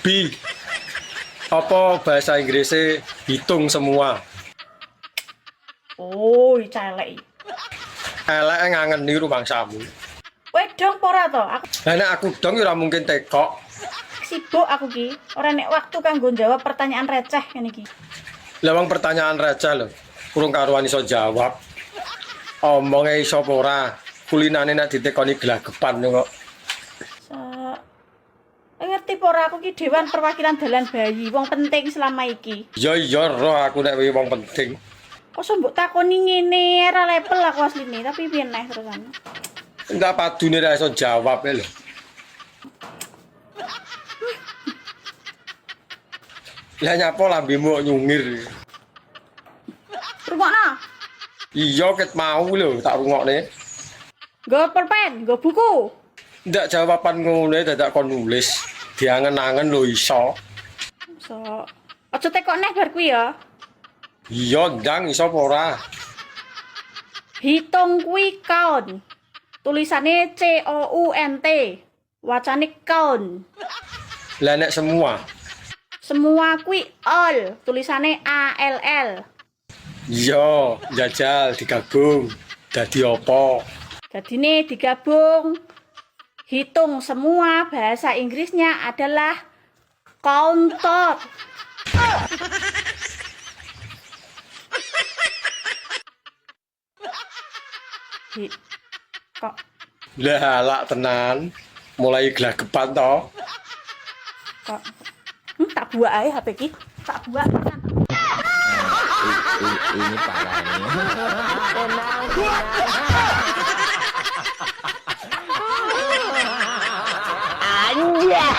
Bi. Apa bahasa Inggrisnya hitung semua? Oh, celek. Elek ngangen niru bangsamu. Wedong pora to? Aku Lah nek aku dong ora mungkin tekok. sibuk aku ki. Ora nek waktu kanggo jawab pertanyaan receh ngene iki. Lah wong pertanyaan receh lho. Kurang karuan iso jawab. Omonge iso apa ora? Kulinane nek ditekoni gelagepan kok. Ngerti pora aku ki dewan perwakilan dalan bayi, wong penting selama iki. Iya roh aku nek wong penting. Kok mbok takoni ngene ora level aku asline, tapi piye neh terusan. Enggak padune ra iso jawab lho. Lah nyapa lambemu nyungir. Rungokno. Iya ket mau lho tak rungokne. Nggo pulpen, nggo buku. Ndak jawaban ngene dadak kon nulis. Diangen-angen lho iso. So, aja tekok neh bar kuwi ya. Iya ndang iso apa ora? Hitung kuwi count. Tulisane COUNT. Wacane count. Lah nek semua. Semua kuwi all. Tulisane ALL. Iya, jajal digabung. Dadi apa? Dadine digabung. Hitung semua bahasa Inggrisnya adalah counter. Kok Lah lak tenan. Mulai gelagepan to. kok tak buak ae HP ki. Tak buak. Ini parah ini. Anjay.